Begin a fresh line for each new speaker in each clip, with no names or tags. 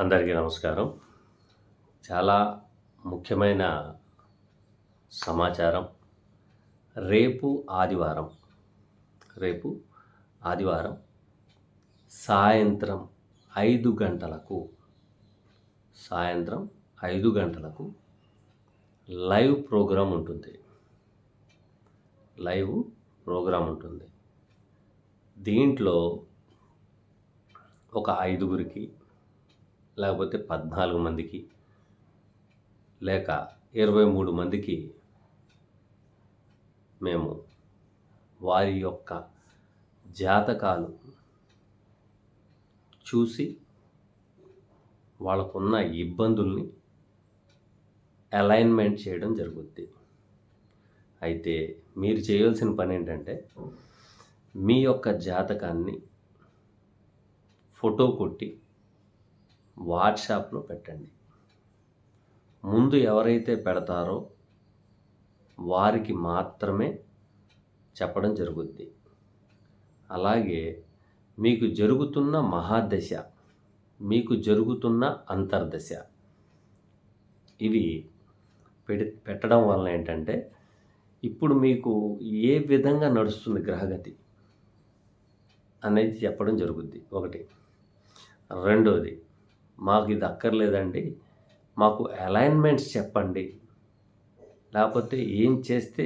అందరికీ నమస్కారం. చాలా ముఖ్యమైన సమాచారం. రేపు ఆదివారం, రేపు ఆదివారం సాయంత్రం 5 గంటలకు, సాయంత్రం 5 గంటలకు లైవ్ ప్రోగ్రామ్ ఉంటుంది. లైవ్ ప్రోగ్రామ్ ఉంటుంది. దీంట్లో ఒక 5గురికి, లేకపోతే 14 మందికి, లేక 23 మందికి మేము వారి యొక్క జాతకాలు చూసి వాళ్ళకున్న ఇబ్బందుల్ని అలైన్మెంట్ చేయడం జరుగుద్ది. అయితే మీరు చేయాల్సిన పని ఏంటంటే, మీ యొక్క జాతకాన్ని ఫోటో కొట్టి వాట్సాప్లో పెట్టండి. ముందు ఎవరైతే పెడతారో వారికి మాత్రమే చెప్పడం జరుగుద్ది. అలాగే మీకు జరుగుతున్న మహాదశ, మీకు జరుగుతున్న అంతర్దశ, ఇవి పెట్టడం వలన ఏంటంటే, ఇప్పుడు మీకు ఏ విధంగా నడుస్తుంది గ్రహగతి అనేది చెప్పడం జరుగుద్ది. ఒకటి. రెండోది, మాకు ఇది అక్కర్లేదండి, మాకు అలైన్మెంట్స్ చెప్పండి, లేకపోతే ఏం చేస్తే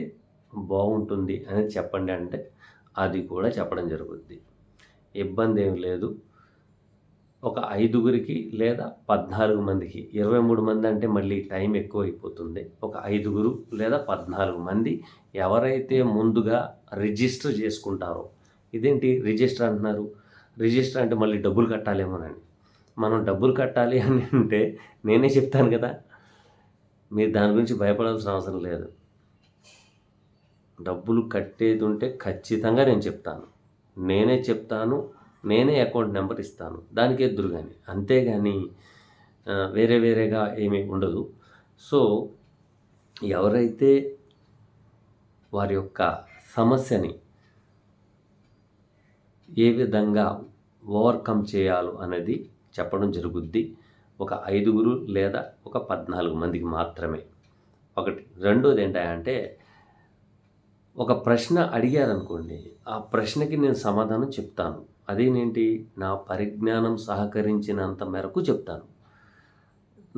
బాగుంటుంది అనేది చెప్పండి అంటే అది కూడా చెప్పడం జరుగుద్ది. ఇబ్బంది ఏమి లేదు. ఒక 5గురికి లేదా 14 మందికి, 23 మంది అంటే మళ్ళీ టైం ఎక్కువ అయిపోతుంది. ఒక 5గురు లేదా 14 మంది ఎవరైతే ముందుగా రిజిస్టర్ చేసుకుంటారో, ఇదేంటి రిజిస్టర్ అంటున్నారు, రిజిస్టర్ అంటే మళ్ళీ డబ్బులు కట్టాలేమోనని. మనం డబ్బులు కట్టాలి అని అంటే నేనే చెప్తాను కదా, మీరు దాని గురించి భయపడాల్సిన అవసరం లేదు. డబ్బులు కట్టేది ఉంటే ఖచ్చితంగా నేను చెప్తాను, నేనే చెప్తాను, నేనే అకౌంట్ నెంబర్ ఇస్తాను, దానికి ఎదురు కానీ, అంతేగాని వేరేగా ఏమీ ఉండదు. సో ఎవరైతే వారి యొక్క సమస్యని ఏ విధంగా ఓవర్కమ్ చేయాలో అనేది చెప్పడం జరుగుద్ది. ఒక 5గురు లేదా ఒక 14 మందికి మాత్రమే. ఒకటి. రెండోది ఏంటంటే, ఒక ప్రశ్న అడిగారనుకోండి, ఆ ప్రశ్నకి నేను సమాధానం చెప్తాను. అదేనేంటి, నా పరిజ్ఞానం సహకరించినంత మేరకు చెప్తాను.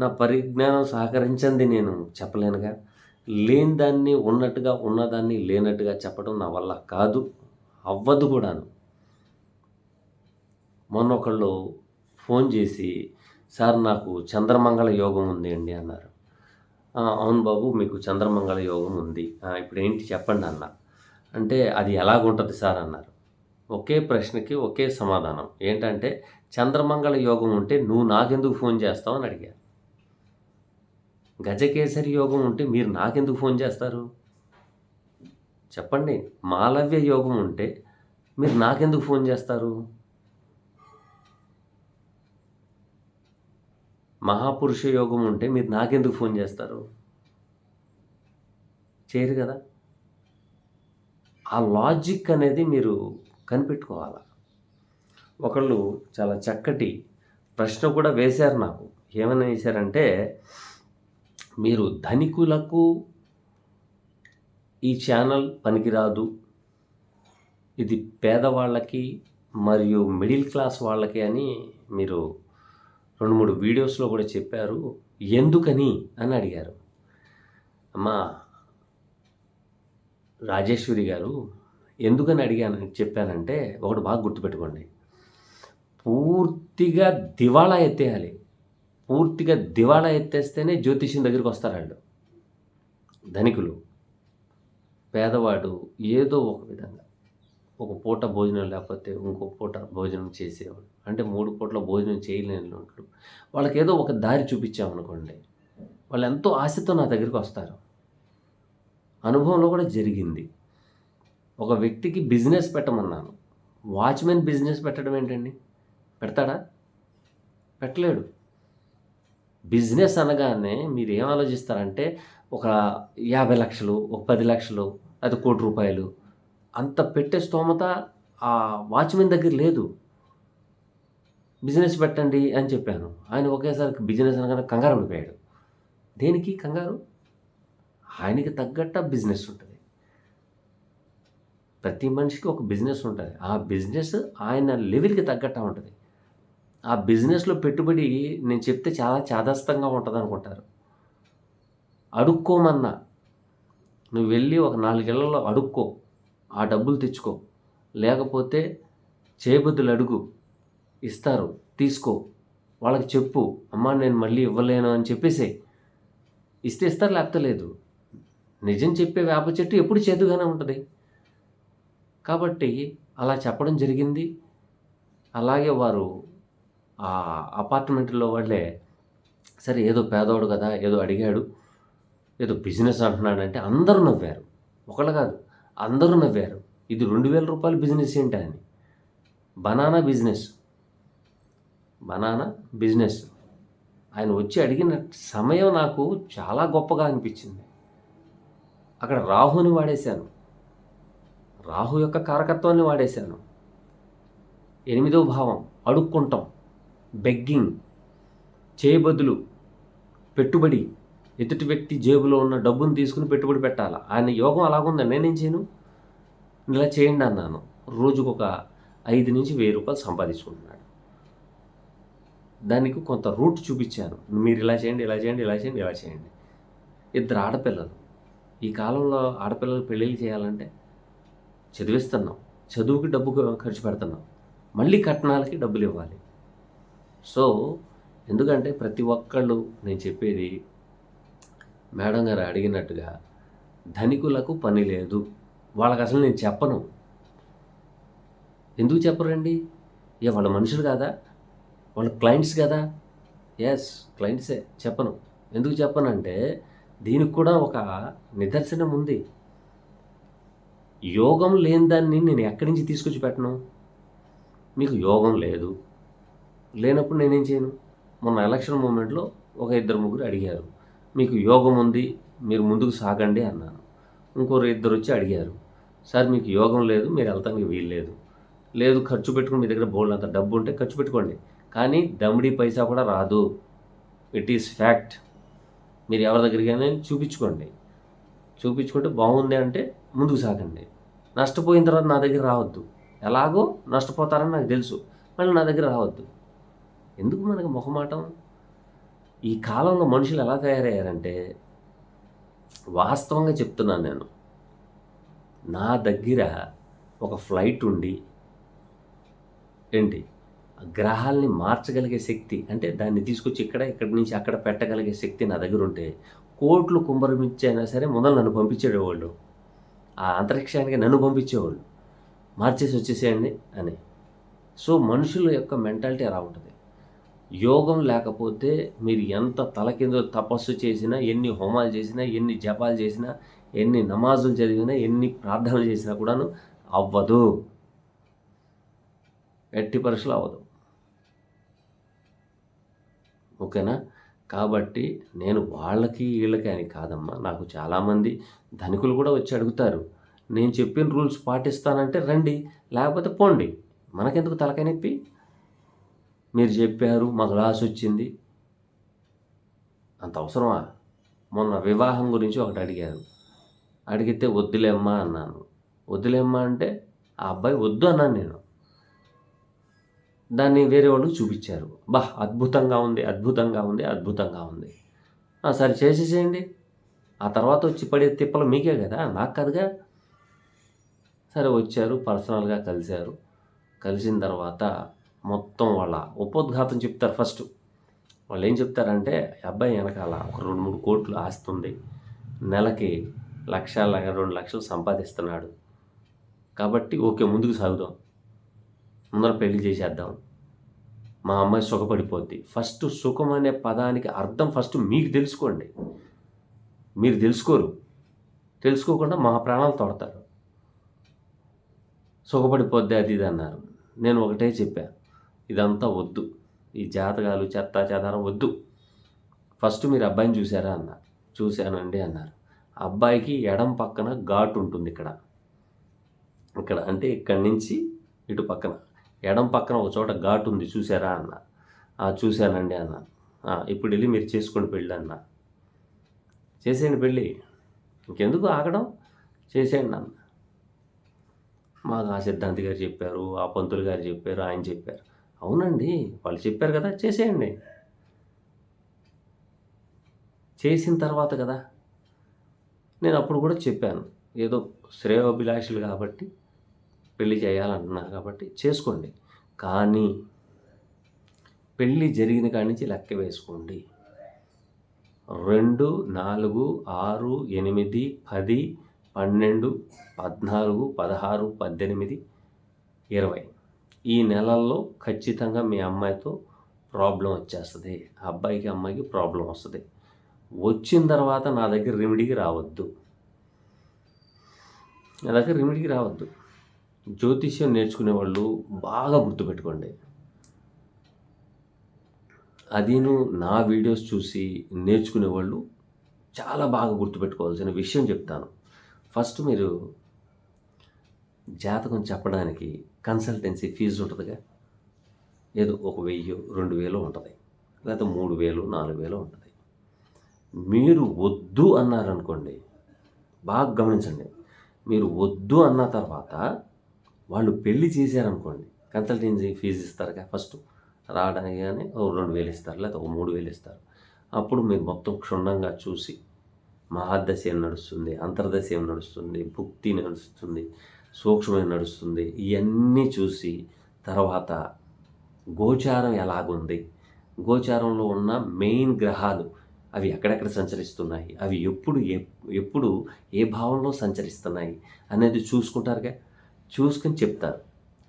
నా పరిజ్ఞానం సహకరించింది నేను చెప్పలేనుగా. లేని దాన్ని ఉన్నట్టుగా, ఉన్నదాన్ని లేనట్టుగా చెప్పడం నా వల్ల కాదు, అవ్వదు కూడాను. మొన్న ఒకళ్ళు ఫోన్ చేసి, సార్ నాకు చంద్రమంగళ యోగం ఉంది అండి అన్నారు. అవును బాబు, మీకు చంద్రమంగళ యోగం ఉంది, ఇప్పుడు ఏంటి చెప్పండి అన్న. అంటే అది ఎలాగుంటుంది సార్ అన్నారు. ఒకే ప్రశ్నకి ఒకే సమాధానం ఏంటంటే, చంద్రమంగళ యోగం ఉంటే నువ్వు నాకెందుకు ఫోన్ చేస్తావు అని అడిగా. గజకేసరి యోగం ఉంటే మీరు నాకెందుకు ఫోన్ చేస్తారు చెప్పండి. మాలవ్య యోగం ఉంటే మీరు నాకెందుకు ఫోన్ చేస్తారు? మహాపురుష యోగం ఉంటే మీరు నాకెందుకు ఫోన్ చేస్తారు? చేయరు కదా. ఆ లాజిక్ అనేది మీరు కనిపెట్టుకోవాలి. ఒకళ్ళు చాలా చక్కటి ప్రశ్న కూడా వేశారు నాకు. ఏమని వేశారంటే, మీరు ధనికులకు ఈ ఛానల్ పనికిరాదు, ఇది పేదవాళ్ళకి మరియు మిడిల్ క్లాస్ వాళ్ళకి అని మీరు 2-3 వీడియోస్లో కూడా చెప్పారు, ఎందుకని అని అడిగారు. అమ్మా రాజేశ్వరి గారు, ఎందుకని చెప్పానంటే, ఒకటి బాగా గుర్తుపెట్టుకోండి. పూర్తిగా దివాళా ఎత్తేయాలి. పూర్తిగా దివాళా ఎత్తేస్తేనే జ్యోతిష్యం దగ్గరికి వస్తారు వాళ్ళు. ధనికులు, పేదవాడు ఏదో ఒక విధంగా ఒక పూట భోజనం లేకపోతే ఇంకో పూట భోజనం చేసేవాడు, అంటే 3 పూట్ల భోజనం చేయలేని వాళ్ళు, వాళ్ళకి ఏదో ఒక దారి చూపించామనుకోండి, వాళ్ళు ఎంతో ఆశతో నా దగ్గరికి వస్తారు. అనుభవంలో కూడా జరిగింది. ఒక వ్యక్తికి బిజినెస్ పెట్టమన్నాను. వాచ్మెన్ బిజినెస్ పెట్టడం ఏంటండి? పెడతాడా? పెట్టలేడు. బిజినెస్ అనగానే మీరు ఏం ఆలోచిస్తారంటే, ఒక 50 లక్షలు, ఒక 10 లక్షలు, అది ₹1,00,00,000 అంత పెట్టే స్తోమత ఆ వాచ్మెన్ దగ్గర లేదు. బిజినెస్ పెట్టండి అని చెప్పాను. ఆయన ఒకేసారి బిజినెస్ అనగానే కంగారు పడిపోయాడు. దేనికి కంగారు? ఆయనకి తగ్గట్టు బిజినెస్ ఉంటుంది. ప్రతి మనిషికి ఒక బిజినెస్ ఉంటుంది. ఆ బిజినెస్ ఆయన లెవెల్‌కి తగ్గట్టు ఉంటుంది. ఆ బిజినెస్‌లో పెట్టుబడి నేను చెప్తే చాలా చాదస్తంగా ఉంటదనుకుంటారు. అడుక్కోమన్నా, నువ్వు వెళ్ళి ఒక 4 ఇళ్లలో అడుక్కో. ఆ డబ్బులు తెచ్చుకో. లేకపోతే చేయబుద్దులు అడుగు. ఇస్తారు. తీసుకో. వాళ్ళకి చెప్పు. అమ్మా నేను మళ్ళీ ఇవ్వలేను అని చెప్పేసేయి. ఇస్తే ఇస్తారు, లేకపోతే లేదు. నిజం చెప్పే వేప చెట్టు ఎప్పుడు చేదుగానే ఉంటది. కాబట్టి అలా చెప్పడం జరిగింది. అలాగే వారు అపార్ట్మెంట్‌లో వాళ్ళే సరే ఏదో పేదోడు కదా! ఏదో అడిగాడు. ఏదో బిజినెస్ అంటున్నాడంటే అందరూ నవ్వారు. ఒకళ్ళు కాదు, అందరూ నవ్వారు. ఇది రూ. 2000 బిజినెస్ ఏంటా అని. Banana business. Banana business. ఆయన వచ్చి అడిగిన సమయం నాకు చాలా గొప్పగా అనిపించింది. అక్కడ రాహుని వాడేశాను. రాహు యొక్క కారకత్వాన్ని వాడేశాను. 8వ భావం అడుక్కుంటాం, బెగ్గింగ్, చేయబదులు, పెట్టుబడి. ఎదుటి వ్యక్తి జేబులో ఉన్న డబ్బును తీసుకుని పెట్టుబడి పెట్టాలా. ఆయన యోగం అలాగుందండి. నేనేం చేయను? ఇలా చేయండి అన్నాను. రోజుకొక 5 నుంచి రూ. 1000 సంపాదించుకుంటున్నాడు. దానికి కొంత రూట్ చూపించాను. మీరు ఇలా చేయండి, ఇలా చేయండి, ఇలా చేయండి, ఇలా చేయండి. 2 ఆడపిల్లలు. ఈ కాలంలో ఆడపిల్లలు పెళ్ళిళ్ళు చేయాలంటే చదివిస్తున్నాం. చదువుకి డబ్బు ఖర్చు పెడుతున్నాం. మళ్ళీ కట్నాలకి డబ్బులు ఇవ్వాలి. సో ఎందుకంటే ప్రతి ఒక్కళ్ళు నేను చెప్పేది మేడం గారు అడిగినట్టుగా ధనికులకు పని లేదు. వాళ్ళకి అసలు నేను చెప్పను. ఎందుకు చెప్పరండి? వాళ్ళ మనుషులు కాదా? వాళ్ళ క్లయింట్స్ కదా? ఎస్, క్లయింట్సే. చెప్పను. ఎందుకు చెప్పనంటే దీనికి కూడా ఒక నిదర్శనం ఉంది. యోగం లేని దాన్ని నేను ఎక్కడి నుంచి తీసుకొచ్చి పెట్టను? మీకు యోగం లేదు. లేనప్పుడు నేనేం చేయను? మొన్న ఎలక్షన్ మూమెంట్‌లో ఒక 2-3 అడిగారు. మీకు యోగం ఉంది, మీరు ముందుకు సాగండి అన్నాను. ఇంకోరు 2 వచ్చి అడిగారు. సార్ మీకు యోగం లేదు, మీరు వెళ్తానికి వీల్లేదు. లేదు ఖర్చు పెట్టుకుని మీ దగ్గర బోలెడంత డబ్బు ఉంటే ఖర్చు పెట్టుకోండి. కానీ దమ్మిడీ పైసా కూడా రాదు. It is fact. మీరు ఎవరి దగ్గరికైనా చూపించుకోండి. చూపించుకుంటే బాగుంది అంటే ముందుకు సాగండి. నష్టపోయిన తర్వాత నా దగ్గర రావద్దు. ఎలాగో నష్టపోతారని నాకు తెలుసు. మళ్ళీ నా దగ్గర రావద్దు. ఎందుకు మనకు మొహమాటం? ఈ కాలంలో మనుషులు ఎలా తయారయ్యారంటే, వాస్తవంగా చెప్తున్నాను నేను. నా దగ్గర ఒక ఫ్లైట్ ఉండి ఏంటి గ్రహాల్ని మార్చగలిగే శక్తి, అంటే దాన్ని తీసుకొచ్చి ఇక్కడి నుంచి అక్కడ పెట్టగలిగే శక్తి నా దగ్గర ఉంటే కోట్లు కుంభరమిచ్చైనా సరే మొదలు నన్ను పంపించేవాళ్ళు. ఆ అంతరిక్షానికి నన్ను పంపించేవాళ్ళు. మార్చేసి వచ్చేసేయండి అని. సో మనుషుల యొక్క మెంటాలిటీ అలా ఉంటుంది. యోగం లేకపోతే మీరు ఎంత తలకిందులు తపస్సు చేసినా, ఎన్ని హోమాలు చేసినా, ఎన్ని జపాలు చేసినా, ఎన్ని నమాజులు చదివినా, ఎన్ని ప్రార్థనలు చేసినా కూడాను అవ్వదు. ఎట్టి పరిస్థితుల్లో అవ్వదు. ఓకేనా? కాబట్టి నేను వాళ్ళకి వీళ్ళకి అని కాదమ్మా. నాకు చాలామంది ధనికులు కూడా వచ్చి అడుగుతారు. నేను చెప్పిన రూల్స్ పాటిస్తానంటే రండి, లేకపోతే పోండి. మనకెందుకు తలకాయ నొప్పి? మీరు చెప్పారు, మాకు లాస్ వచ్చింది, అంత అవసరమా? మొన్న వివాహం గురించి ఒకటి అడిగారు. అడిగితే వద్దులేమ్మా అన్నాను. వద్దులేమ్మా అంటే ఆ అబ్బాయి వద్దు అన్నాను నేను. దాన్ని వేరే వాళ్ళకి చూపించారు. అద్భుతంగా ఉంది, అద్భుతంగా ఉంది, అద్భుతంగా ఉంది. సరే చేసేసేయండి. ఆ తర్వాత వచ్చి పడే తిప్పలు మీకే కదా, నాకు కాదుగా. సరే వచ్చారు, పర్సనల్గా కలిశారు. కలిసిన తర్వాత మొత్తం వాళ్ళ ఉపోద్ఘాతం చెప్తారు. ఫస్ట్ వాళ్ళు ఏం చెప్తారంటే, అబ్బాయి వెనకాల ఒక 2-3 కోట్లు ఆస్తుంది, నెలకి 1-2 లక్షలు సంపాదిస్తున్నాడు, కాబట్టి ఓకే ముందుకు సాగుదాం, ముందర పెళ్లి చేసేద్దాం, మా అమ్మాయి సుఖపడిపోద్ది. ఫస్ట్ సుఖం అనే పదానికి అర్థం ఫస్ట్ మీకు తెలుసుకోండి. మీరు తెలుసుకోరు. తెలుసుకోకుండా మా ప్రాణాలు తోడతారు. సుఖపడిపోద్ది అది ఇది అన్నారు. నేను ఒకటే చెప్పా, ఇదంతా వద్దు, ఈ జాతకాలు చెత్త చెదారం వద్దు. ఫస్ట్ మీరు అబ్బాయిని చూసారా అన్న. చూశానండి అన్నారు. అబ్బాయికి ఎడం పక్కన ఘాటు ఉంటుంది. ఇక్కడ అంటే ఇక్కడి నుంచి ఇటు పక్కన ఎడం పక్కన ఒక చోట ఘాటు ఉంది చూసారా అన్న. చూశానండి అన్న. ఇప్పుడు వెళ్ళి మీరు చేసుకోండి పెళ్ళి అన్న. చేసేయండి పెళ్ళి, ఇంకెందుకు ఆగడం, చేసేయండి అన్న. మాకు ఆ సిద్ధాంతి గారు చెప్పారు, ఆ పంతులు గారు చెప్పారు, ఆయన చెప్పారు. అవునండి, వాళ్ళు చెప్పారు కదా, చేసేయండి. చేసిన తర్వాత కదా, నేను అప్పుడు కూడా చెప్పాను, ఏదో శ్రేయోభిలాషులు కాబట్టి పెళ్ళి చేయాలంటున్నారు కాబట్టి చేసుకోండి, కానీ పెళ్ళి జరిగిన కాడి నుంచి లెక్క వేసుకోండి. 2, 4, 6, 8, 10, 12, 14, 16, 18, 20 ఈ నెలల్లో ఖచ్చితంగా మీ అమ్మాయితో ప్రాబ్లం వచ్చేస్తుంది. అబ్బాయికి అమ్మాయికి ప్రాబ్లం వస్తుంది. వచ్చిన తర్వాత నా దగ్గర రెమెడీకి రావద్దు. జ్యోతిష్యం నేర్చుకునే వాళ్ళు బాగా గుర్తుపెట్టుకోండి. అదీను నా వీడియోస్ చూసి నేర్చుకునే వాళ్ళు చాలా బాగా గుర్తుపెట్టుకోవాల్సిన విషయం చెప్తాను. ఫస్ట్ మీరు జాతకం చెప్పడానికి కన్సల్టెన్సీ ఫీజు ఉంటుందిగా, ఏదో 1000, 2000 ఉంటుంది, లేకపోతే 3000, 4000 ఉంటుంది. మీరు వద్దు అన్నారనుకోండి, బాగా గమనించండి, మీరు వద్దు అన్న తర్వాత వాళ్ళు పెళ్ళి చేశారనుకోండి, కన్సల్టెన్సీ ఫీజు ఇస్తారుగా, ఫస్ట్ రావడానికి కానీ 2000 ఇస్తారు, లేకపోతే 3000 ఇస్తారు. అప్పుడు మీరు మొత్తం క్షుణ్ణంగా చూసి మహాదశ ఏం నడుస్తుంది, అంతర్దశ ఏం నడుస్తుంది, భుక్తి నడుస్తుంది, సూక్ష్మం నడుస్తుంది, ఇవన్నీ చూసి తర్వాత గోచారం ఎలాగుంది, గోచారంలో ఉన్న మెయిన్ గ్రహాలు అవి ఎక్కడెక్కడ సంచరిస్తున్నాయి, అవి ఎప్పుడు ఏ భావంలో సంచరిస్తున్నాయి అనేది చూసుకుంటారుగా, చూసుకొని చెప్తారు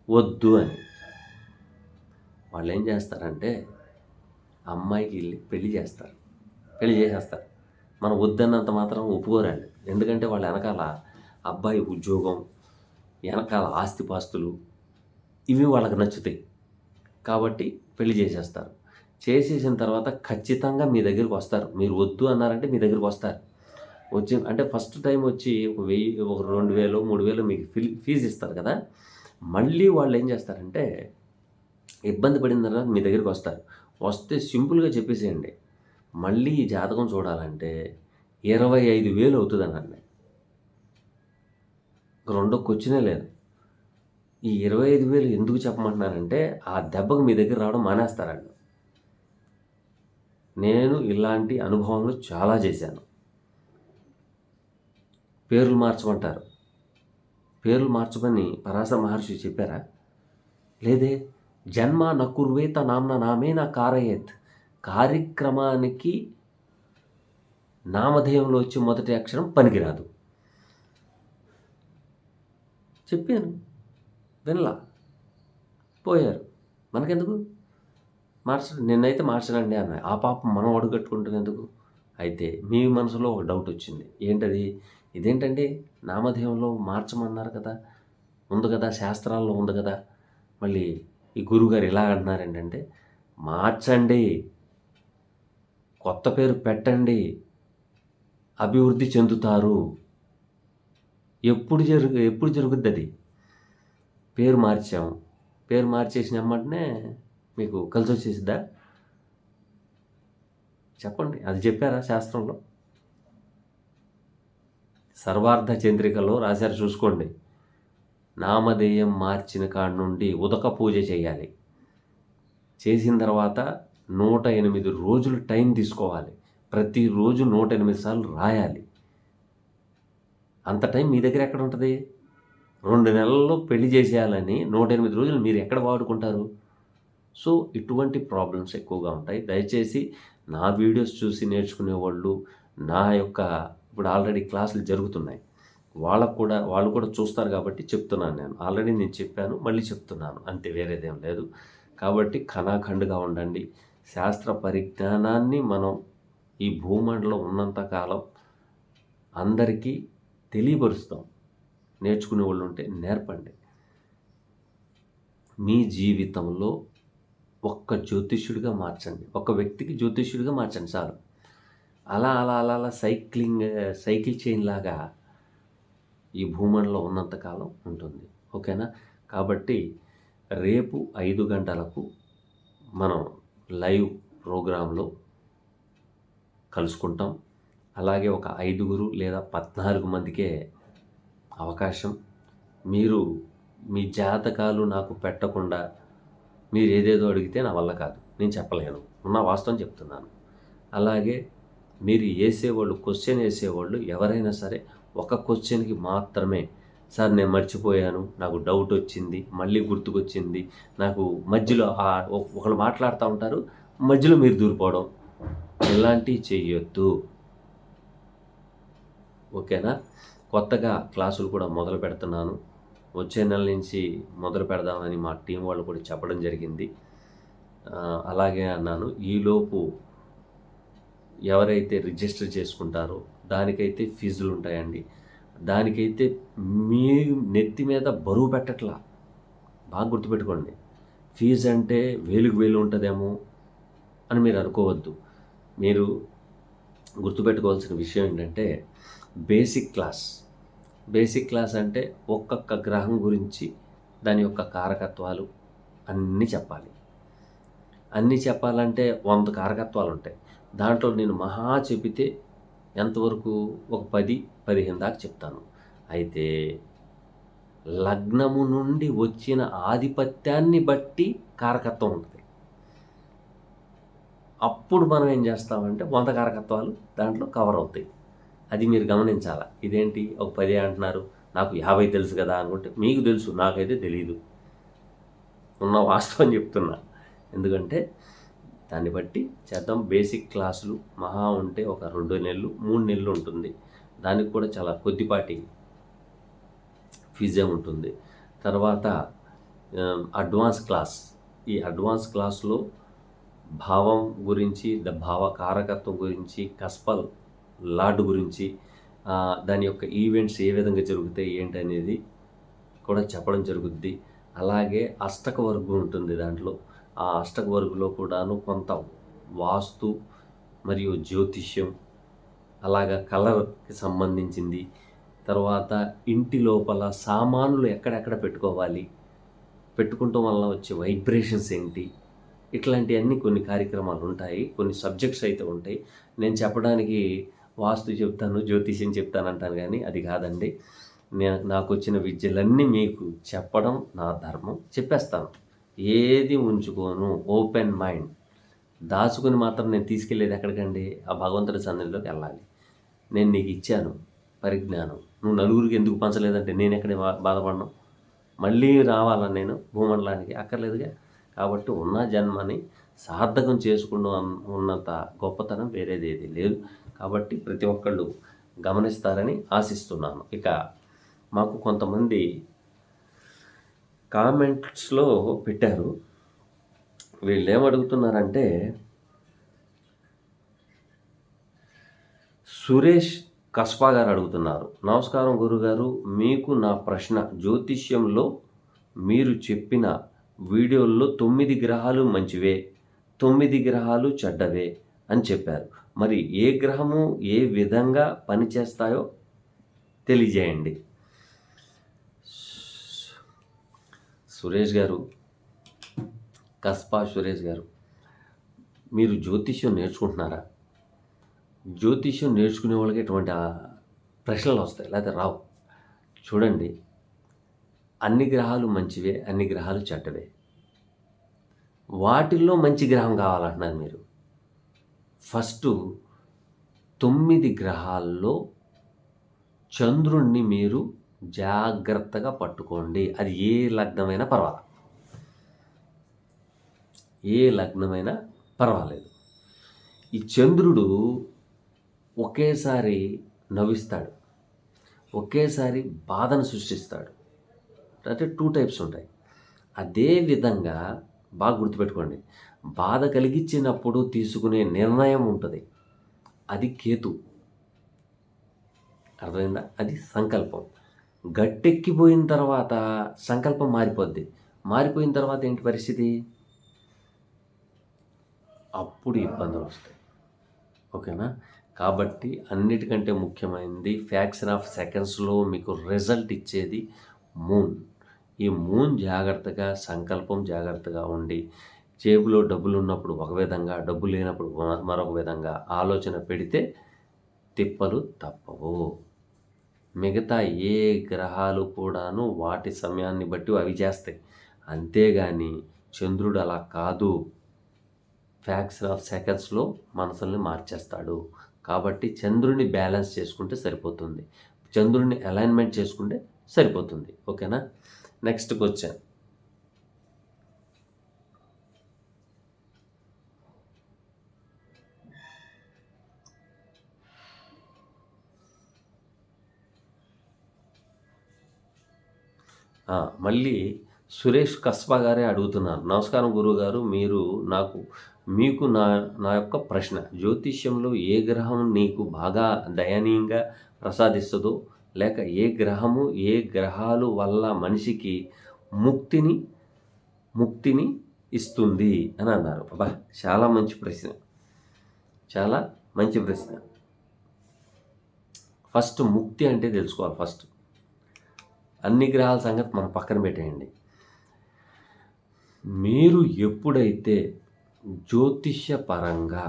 వద్దు అని. వాళ్ళు ఏం చేస్తారంటే అమ్మాయికి వెళ్ళి పెళ్లి చేసేస్తారు. మనం వద్దన్నంత మాత్రం ఒప్పుకోరండి. ఎందుకంటే వాళ్ళ వెనకాల అబ్బాయి ఉద్యోగం, వెనకాల ఆస్తిపాస్తులు ఇవి వాళ్ళకి నచ్చుతాయి కాబట్టి పెళ్లి చేసేస్తారు. చేసేసిన తర్వాత ఖచ్చితంగా మీ దగ్గరికి వస్తారు. మీరు వద్దు అన్నారంటే మీ దగ్గరికి వస్తారు. వచ్చి అంటే ఫస్ట్ టైం వచ్చి 1000, 2000, 3000 మీకు ఫీజు ఇస్తారు కదా, మళ్ళీ వాళ్ళు ఏం చేస్తారంటే ఇబ్బంది పడిన తర్వాత మీ దగ్గరికి వస్తారు. వస్తే సింపుల్గా చెప్పేసేయండి, మళ్ళీ ఈ జాతకం చూడాలంటే 25,000 అవుతుంది అనండి. రెండో క్వశ్చనే లేదు. ఈ 25,000 ఎందుకు చెప్పమంటున్నానంటే ఆ దెబ్బకు మీ దగ్గర రావడం మానేస్తారండి. నేను ఇలాంటి అనుభవంలో చాలా చేశాను. పేర్లు మార్చమంటారు. పేర్లు మార్చమని పరాశర మహర్షి చెప్పారా? లేదే. జన్మ నకుర్వేత నామ్న నామేన కారయేత్. కార్యక్రమానికి నామధేయంలో వచ్చి మొదటి అక్షరం పనికిరాదు. చెప్పాను, వినలా, పోయారు. మనకెందుకు నిన్నైతే మార్చనండి అన్న, ఆ పాపం మనం అడుగట్టుకుంటుంది ఎందుకు? అయితే మీ మనసులో ఒక డౌట్ వచ్చింది, ఏంటది? ఇదేంటండి నామధేయంలో మార్చమన్నారు కదా, ఉంది కదా, శాస్త్రాల్లో ఉంది కదా, మళ్ళీ ఈ గురువుగారు ఇలా అంటున్నారు ఏంటంటే, మార్చండి, కొత్త పేరు పెట్టండి, అభివృద్ధి చెందుతారు. ఎప్పుడు జరుగుద్ది అది? పేరు మార్చాము, పేరు మార్చేసిన వెంటనే మీకు కలిసి వచ్చేసిద్దా? చెప్పండి, అది చెప్పారా శాస్త్రంలో? సర్వార్థ చంద్రికలో రాశారు, చూసుకోండి. నామధేయం మార్చిన కాడ నుండి ఉదక పూజ చేయాలి. చేసిన తర్వాత 108 రోజులు టైం తీసుకోవాలి. ప్రతిరోజు 108 సార్లు రాయాలి. అంత టైం మీ దగ్గర ఎక్కడ ఉంటుంది? 2 నెలల్లో పెళ్లి చేసేయాలని 108 రోజులు మీరు ఎక్కడ వాడుకుంటారు? సో ఇటువంటి ప్రాబ్లమ్స్ ఎక్కువగా ఉంటాయి. దయచేసి నా వీడియోస్ చూసి నేర్చుకునే వాళ్ళు, నా యొక్క ఇప్పుడు ఆల్రెడీ క్లాసులు జరుగుతున్నాయి, వాళ్ళు కూడా చూస్తారు కాబట్టి చెప్తున్నాను. నేను ఆల్రెడీ చెప్పాను, మళ్ళీ చెప్తున్నాను, అంతే, వేరేదేం లేదు. కాబట్టి ఖనాఖండుగా ఉండండి. శాస్త్ర పరిజ్ఞానాన్ని మనం ఈ భూమండలం ఉన్నంతకాలం అందరికీ తెలియపరుస్తాం. నేర్చుకునే వాళ్ళు ఉంటే నేర్పండి. మీ జీవితంలో ఒక్క జ్యోతిష్యుడిగా మార్చండి, ఒక వ్యక్తికి జ్యోతిష్యుడిగా మార్చండి చాలు. అలా అలా అలా అలా సైకిల్ చైన్ లాగా ఈ భూమండలం ఉన్నంతకాలం ఉంటుంది. ఓకేనా? కాబట్టి రేపు 5 గంటలకు మనం లైవ్ ప్రోగ్రాంలో కలుసుకుంటాం. అలాగే ఒక 5 లేదా 14 మందికే అవకాశం. మీరు మీ జాతకాలు నాకు పెట్టకుండా మీరు ఏదేదో అడిగితే నా వల్ల కాదు, నేను చెప్పలేను, ఉన్న వాస్తవం చెప్తున్నాను. అలాగే మీరు క్వశ్చన్ వేసేవాళ్ళు ఎవరైనా సరే ఒక క్వశ్చన్కి మాత్రమే, సార్ నేను మర్చిపోయాను, నాకు డౌట్ వచ్చింది, మళ్ళీ గుర్తుకొచ్చింది, నాకు మధ్యలో ఒకళ్ళు మాట్లాడుతూ ఉంటారు, మధ్యలో మీరు దూరిపోవడం, ఇలాంటివి చెయ్యొద్దు. ఓకేనా? కొత్తగా క్లాసులు కూడా మొదలు పెడుతున్నాను. వచ్చే నెల నుంచి మొదలు పెడదామని మా టీం వాళ్ళు కూడా చెప్పడం జరిగింది. అలాగే అన్నాను, ఈలోపు ఎవరైతే రిజిస్టర్ చేసుకుంటారో దానికైతే ఫీజులు ఉంటాయండి. దానికైతే మీ నెత్తి మీద బరువు పెట్టట్లా, బాగా గుర్తుపెట్టుకోండి. ఫీజు అంటే వేలుకు వేలు ఉంటుందేమో అని మీరు అనుకోవద్దు. మీరు గుర్తుపెట్టుకోవాల్సిన విషయం ఏంటంటే బేసిక్ క్లాస్ అంటే ఒక్కొక్క గ్రహం గురించి దాని యొక్క కారకత్వాలు అన్నీ చెప్పాలి. అన్నీ చెప్పాలంటే 100 కారకత్వాలు ఉంటాయి. దాంట్లో నేను మహా చెబితే ఎంతవరకు ఒక 10-15 దాకా చెప్తాను. అయితే లగ్నము నుండి వచ్చిన ఆధిపత్యాన్ని బట్టి కారకత్వం ఉంటుంది. అప్పుడు మనం ఏం చేస్తామంటే 100 కారకత్వాలు దాంట్లో కవర్ అవుతాయి. అది మీరు గమనించాలా. ఇదేంటి ఒక 10 అంటున్నారు, నాకు 50 తెలుసు కదా అనుకుంటే, మీకు తెలుసు, నాకైతే తెలీదు, ఉన్న వాస్తవం చెప్తున్నా. ఎందుకంటే దాన్ని బట్టి చేద్దాం. బేసిక్ క్లాసులు మహా ఉంటే ఒక 2 నెలలు 3 నెలలు ఉంటుంది. దానికి కూడా చాలా కొద్దిపాటి ఫీజే ఉంటుంది. తర్వాత అడ్వాన్స్ క్లాస్. ఈ అడ్వాన్స్ క్లాస్లో భావం గురించి, భావ కారకత్వం గురించి, కస్పల్ లార్డ్ గురించి, దాని యొక్క ఈవెంట్స్ ఏ విధంగా జరుగుతాయి ఏంటనేది కూడా చెప్పడం జరుగుద్ది. అలాగే అష్టక వర్గం ఉంటుంది దాంట్లో. ఆ అష్టక వర్గులో కూడాను కొంత వాస్తు మరియు జ్యోతిష్యం, అలాగా కలర్కి సంబంధించింది, తర్వాత ఇంటి లోపల సామాన్లు ఎక్కడెక్కడ పెట్టుకోవాలి, పెట్టుకుంటాం వల్ల వచ్చే వైబ్రేషన్స్ ఏంటి, ఇట్లాంటివన్నీ కొన్ని కార్యక్రమాలు ఉంటాయి. కొన్ని సబ్జెక్ట్స్ అయితే ఉంటాయి. నేను చెప్పడానికి వాస్తు చెప్తాను, జ్యోతిష్యం చెప్తాను అంటాను, కానీ అది కాదండి. నాకు వచ్చిన విద్యలన్నీ మీకు చెప్పడం నా ధర్మం. చెప్పేస్తాను, ఏది ఉంచుకోను. Open mind. దాచుకుని మాత్రం నేను తీసుకెళ్ళేది ఎక్కడికండి? ఆ భగవంతుడి సన్నిధిలోకి వెళ్ళాలి. నేను నీకు ఇచ్చాను పరిజ్ఞానం, నువ్వు నలుగురికి ఎందుకు పంచలేదంటే నేను ఎక్కడ బాధపడను? మళ్ళీ రావాలా నేను భూమండలానికి? అక్కర్లేదుగా. కాబట్టి ఉన్న జన్మని సార్థకం చేసుకుంటూ ఉన్నంత గొప్పతనం వేరేది ఏది లేదు. కాబట్టి ప్రతి ఒక్కళ్ళు గమనిస్తారని ఆశిస్తున్నాను. ఇక మాకు కొంతమంది కామెంట్స్లో పెట్టారు. వీళ్ళు ఏమడుగుతున్నారంటే, సురేష్ కస్పా గారు అడుగుతున్నారు, నమస్కారం గురుగారు, మీకు నా ప్రశ్న. జ్యోతిష్యంలో మీరు చెప్పిన వీడియోల్లో 9 గ్రహాలు మంచివే, 9 గ్రహాలు చెడ్డవే అని చెప్పారు. మరి ఏ గ్రహము ఏ విధంగా పనిచేస్తాయో తెలియజేయండి. సురేష్ గారు, కస్పా సురేష్ గారు, మీరు జ్యోతిష్యం నేర్చుకుంటున్నారా? జ్యోతిష్యం నేర్చుకునే వాళ్ళకి ఎటువంటి ప్రశ్నలు వస్తాయి, లేకపోతే రావు. చూడండి, అన్ని గ్రహాలు మంచివే, అన్ని గ్రహాలు చెడ్డవే. వాటిల్లో మంచి గ్రహం కావాలంటున్నారు మీరు. ఫస్ట్ 9 గ్రహాల్లో చంద్రుణ్ణి మీరు జాగ్రత్తగా పట్టుకోండి. అది ఏ లగ్నమైనా పర్వాలేదు, ఏ లగ్నమైనా పర్వాలేదు. ఈ చంద్రుడు ఒకేసారి నవ్విస్తాడు, ఒకేసారి బాధను సృష్టిస్తాడు. అంటే 2 టైప్స్ ఉంటాయి. అదేవిధంగా బాగా గుర్తుపెట్టుకోండి, బాధ కలిగించినప్పుడు తీసుకునే నిర్ణయం ఉంటుంది, అది కేతు. అర్థమైందా? అది సంకల్పం. గట్టెక్కిపోయిన తర్వాత సంకల్పం మారిపోద్ది. మారిపోయిన తర్వాత ఏంటి పరిస్థితి? అప్పుడు ఇబ్బందులు వస్తాయి. ఓకేనా? కాబట్టి అన్నిటికంటే ముఖ్యమైనది, ఫ్యాక్షన్ ఆఫ్ సెకండ్స్లో మీకు రిజల్ట్ ఇచ్చేది మూన్. ఈ మూన్ జాగ్రత్తగా, సంకల్పం జాగ్రత్తగా ఉండి, జేబులో డబ్బులున్నప్పుడు ఒక విధంగా, డబ్బు లేనప్పుడు మరొక విధంగా ఆలోచన పెడితే తిప్పలు తప్పవు. మిగతా ఏ గ్రహాలు కూడాను వాటి సమయాన్ని బట్టి అవి చేస్తాయి. అంతేగాని చంద్రుడు అలా కాదు. ఫ్రాక్షన్ ఆఫ్ సెకండ్స్‌లో మనసుల్ని మార్చేస్తాడు. కాబట్టి చంద్రుడిని బ్యాలెన్స్ చేసుకుంటే సరిపోతుంది. చంద్రుడిని అలైన్‌మెంట్ చేసుకుంటే సరిపోతుంది. ఓకేనా? Next question. మళ్ళీ సురేష్ కస్బా గారే అడుగుతున్నారు. నమస్కారం గురువుగారు. మీకు నా యొక్క ప్రశ్న. జ్యోతిష్యంలో ఏ గ్రహం నీకు బాగా దయనీయంగా ప్రసాదిస్తుందో, లేక ఏ గ్రహాలు వల్ల మనిషికి ముక్తిని ఇస్తుంది అని అన్నారు. అబ్బా, చాలా మంచి ప్రశ్న. చాలా మంచి ప్రశ్న. ఫస్ట్ ముక్తి అంటే తెలుసుకోవాలి. ఫస్ట్ అన్ని గ్రహాల సంగతి మనం పక్కన పెట్టేయండి. మీరు ఎప్పుడైతే జ్యోతిష్యపరంగా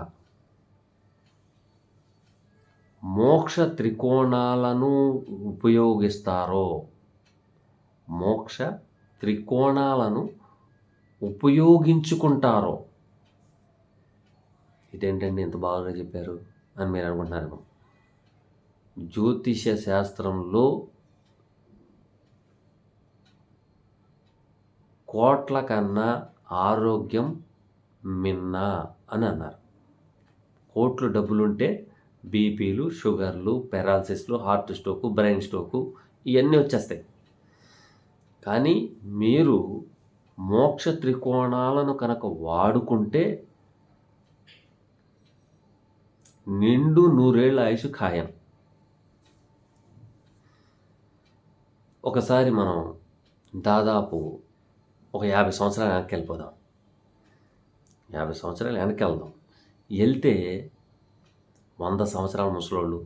మోక్ష త్రికోణాలను ఉపయోగించుకుంటారో, ఇదేంటండి ఎంత బాగా చెప్పారు అని మీరు అనుకుంటున్నారేమో. జ్యోతిష శాస్త్రంలో కోట్ల కన్నా ఆరోగ్యం మిన్న అని అన్నారు. కోట్లు డబ్బులుంటే బీపీలు, షుగర్లు, పెరాలసిస్లు, హార్ట్ స్ట్రోకు, బ్రెయిన్ స్ట్రోకు ఇవన్నీ వచ్చేస్తాయి. కానీ మీరు మోక్ష త్రికోణాలను కనుక వాడుకుంటే నిండు 100 ఏళ్ళ ఆయుష్ ఖాయం. ఒకసారి మనం దాదాపు ఒక 50 సంవత్సరాలు వెనక్కి వెళ్ళిపోదాం. 50 సంవత్సరాలు వెనక్కి వెళ్తే 100 సంవత్సరాల ముసలోళ్ళు,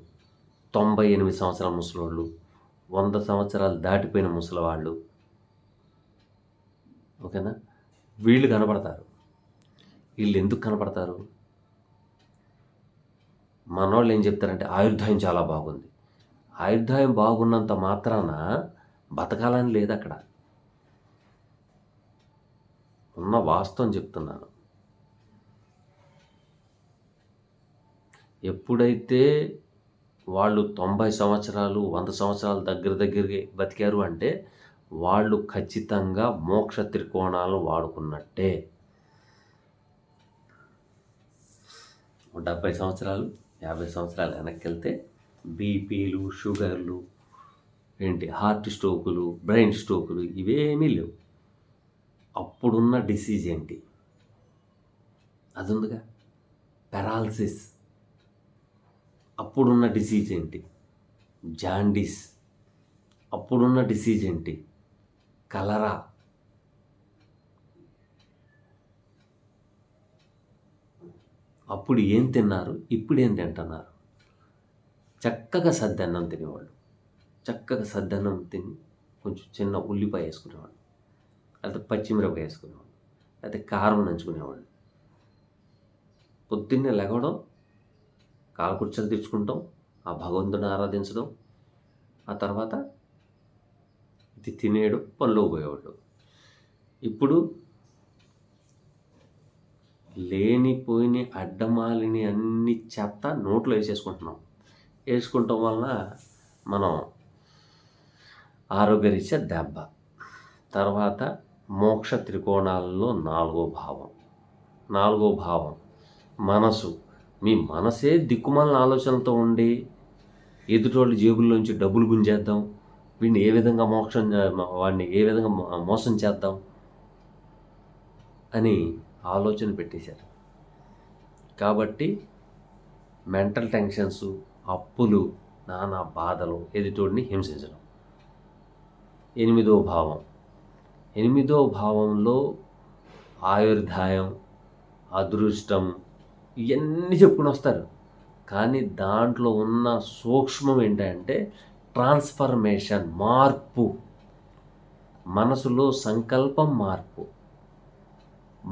98 సంవత్సరాల ముసలోళ్ళు, 100 సంవత్సరాలు దాటిపోయిన ముసలివాళ్ళు, ఓకేనా, వీళ్ళు కనపడతారు. వీళ్ళు ఎందుకు కనపడతారు? మనోళ్ళు ఏం చెప్తారంటే ఆయుర్దాయం చాలా బాగుంది. ఆయుర్దాయం బాగున్నంత మాత్రాన బతకాలని లేదు అక్కడ. ఉన్న వాస్తవం చెప్తున్నాను. ఎప్పుడైతే వాళ్ళు 90 సంవత్సరాలు 100 సంవత్సరాలు దగ్గరికి బతికారు అంటే వాళ్ళు ఖచ్చితంగా మోక్ష త్రికోణాలు వాడుకున్నట్టే. 70 సంవత్సరాలు 50 సంవత్సరాలు వెనక్కి వెళ్తే బీపీలు, షుగర్లు, హార్ట్ స్ట్రోకులు, బ్రెయిన్ స్ట్రోకులు ఇవేమీ లేవు. అప్పుడున్న డిసీజ్ ఏంటి? అది ఉందిగా, పెరాలసిస్. అప్పుడున్న డిసీజ్ ఏంటి? జాండీస్. అప్పుడున్న డిసీజ్ ఏంటి? కలరా. అప్పుడు ఏం తిన్నారు, ఇప్పుడు ఏం తింటున్నారు? చక్కగా సద్దన్నం తినేవాళ్ళు. చక్కగా సద్దన్నం తిని కొంచెం చిన్న ఉల్లిపాయ వేసుకునేవాళ్ళు, లేకపోతే పచ్చిమిరపకాయ వేసుకునేవాళ్ళు, లేకపోతే కారం నంచుకునేవాళ్ళు. పొద్దున్నే లెగవడం, కాలకృత్యాలు తెచ్చుకుంటాం, ఆ భగవంతుని ఆరాధించడం, ఆ తర్వాత ఇది తినేయడం, పనిలో పోయేవాళ్ళు. ఇప్పుడు లేనిపోయిన అడ్డమాలిని అన్ని చెత్త నోట్లో వేసుకుంటాం వలన మనం ఆరోగ్యరీత్యా దెబ్బ. తర్వాత మోక్ష త్రికోణాలలో 4వ భావం మనసు. మీ మనసే దిక్కుమాలిన ఆలోచనలతో ఉండి ఎదుటోళ్ళ జేబుల్లోంచి డబ్బులు గుంజేద్దాం, వాడిని ఏ విధంగా మోసం చేద్దాం అని ఆలోచన పెట్టేశారు. కాబట్టి మెంటల్ టెన్షన్స్, అప్పులు, నానా బాధలు, ఎదుటోడిని హింసించడం. 8వ భావం. 8వ భావంలో ఆయుర్దాయం, అదృష్టం ఇవన్నీ చెప్పుకుని వస్తారు. కానీ దాంట్లో ఉన్న సూక్ష్మం ఏంటంటే ట్రాన్స్ఫర్మేషన్, మార్పు. మనసులో సంకల్పం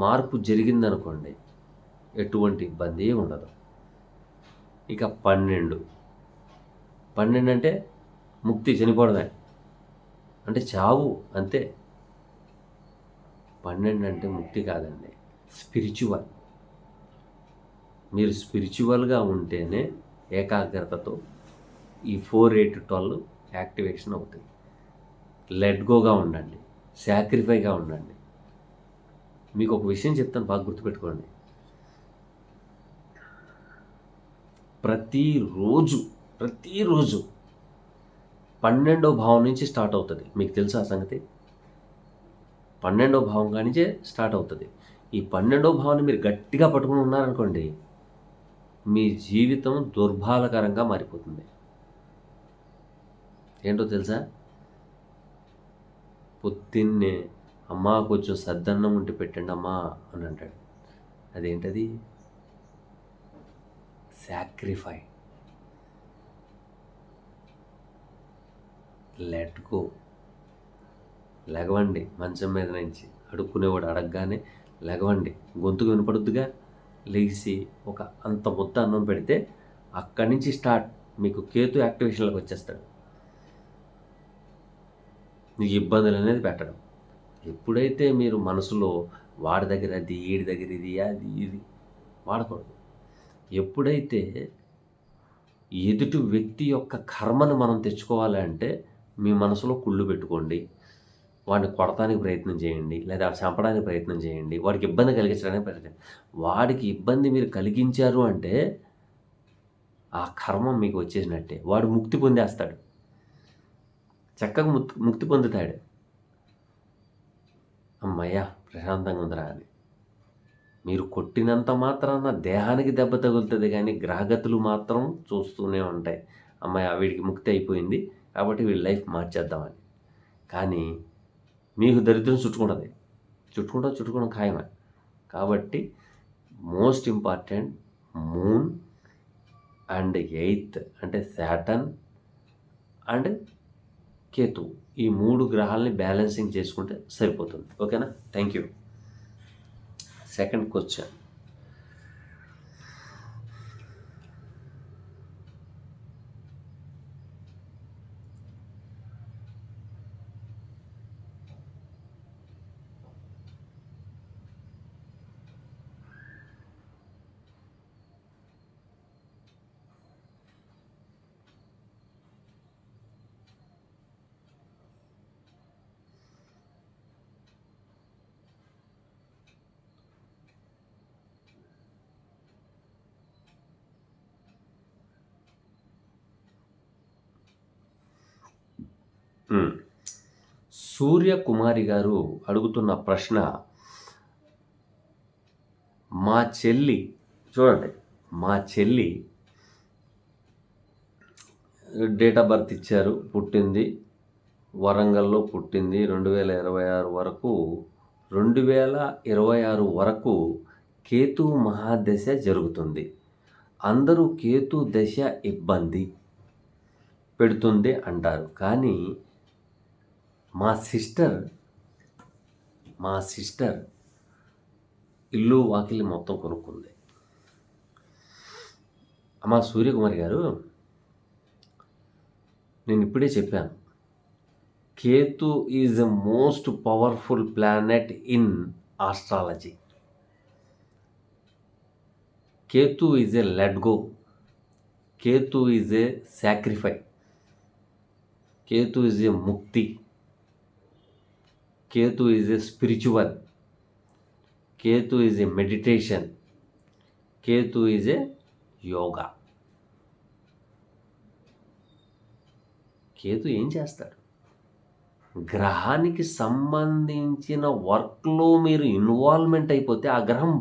మార్పు జరిగిందనుకోండి, ఎటువంటి ఇబ్బంది ఉండదు. ఇక 12 అంటే ముక్తి, చనిపోవడమే, అంటే చావు అంతే. 12 అంటే ముక్తి కాదండి, స్పిరిచువల్. మీరు స్పిరిచువల్గా ఉంటేనే ఏకాగ్రతతో ఈ 4, 8, 12 యాక్టివేషన్ అవుతాయి. లెట్ గోగా ఉండండి, సాక్రిఫైగా ఉండండి. మీకు ఒక విషయం చెప్తాను, బాగా గుర్తుపెట్టుకోండి. ప్రతిరోజు 12వ భావం నుంచి స్టార్ట్ అవుతుంది. మీకు తెలుసా ఆ సంగతి? 12వ భావం కానించే స్టార్ట్ అవుతుంది. ఈ 12వ భావాన్ని మీరు గట్టిగా పట్టుకుని ఉన్నారనుకోండి, మీ జీవితం దుర్భాలకరంగా మారిపోతుంది. ఏంటో తెలుసా? పొద్దున్నే అమ్మా కొంచెం సద్దన్నం ఉంటే పెట్టండి అమ్మా అని అంటాడు. అదేంటది? సాక్రిఫై. Let go. లెగవండి మంచం మీద నుంచి. అడుక్కునేవాడు అడగగానే లెగవండి, గొంతుకు వినపడుద్దుగా. లేచి ఒక అంత ముద్ద అన్నం పెడితే అక్కడి నుంచి స్టార్ట్ మీకు కేతు యాక్టివేషన్లోకి వచ్చేస్తాడు. మీకు ఇబ్బందులు అనేది పెట్టడం. ఎప్పుడైతే మీరు మనసులో వాడి దగ్గర అది, వీడి దగ్గర ఇది, అది ఇది వాడకూడదు. ఎప్పుడైతే ఎదుటి వ్యక్తి యొక్క కర్మను మనం తెచ్చుకోవాలి అంటే మీ మనసులో కుళ్ళు పెట్టుకోండి, వాడిని కొడటానికి ప్రయత్నం చేయండి, లేదా చంపడానికి ప్రయత్నం చేయండి, వాడికి ఇబ్బంది కలిగించడానికి ప్రయత్నం. వాడికి ఇబ్బంది మీరు కలిగించారు అంటే ఆ కర్మ మీకు వచ్చేసినట్టే. వాడు ముక్తి పొందేస్తాడు, చక్కగా ముక్తి పొందుతాడు. అమ్మయ్య ప్రశాంతంగా ఉందిరా అని. మీరు కొట్టినంత మాత్రాన దేహానికి దెబ్బ తగులుతుంది, కానీ గ్రహగతులు మాత్రం చూస్తూనే ఉంటాయి. అమ్మాయి వీడికి ముక్తి అయిపోయింది కాబట్టి వీడి లైఫ్ మార్చేద్దామని. కానీ మీకు దరిద్రం చుట్టుకోవడం ఖాయమే. కాబట్టి most important moon and 8th అంటే శాటర్న్ అండ్ కేతు, ఈ 3 గ్రహాలని బ్యాలెన్సింగ్ చేసుకుంటే సరిపోతుంది. ఓకేనా? Thank you. Second question. Suryakumari గారు అడుగుతున్న ప్రశ్న, మా చెల్లి డేట్ ఆఫ్ బర్త్ ఇచ్చారు, పుట్టింది వరంగల్లో, పుట్టింది 2026 వరకు కేతు మహాదశ జరుగుతుంది. అందరూ కేతు దశ ఇబ్బంది పెడుతుంది అంటారు, కానీ మా సిస్టర్ ఇల్లు వాకిలి మొత్తం కొనుక్కుంది. అమ్మా సూర్యకుమారి గారు, నేను ఇప్పుడే చెప్పాను, Ketu is the most powerful planet in astrology. Ketu is a let go, Ketu is a sacrifice, Ketu is a mukti, Ketu is a spiritual, Ketu is a meditation, Ketu is a yoga. Ketu ఏం చేస్తాడు? గ్రహానికి సంబంధించిన వర్క్లో మీరు ఇన్వాల్వ్మెంట్ అయిపోతే ఆ గ్రహం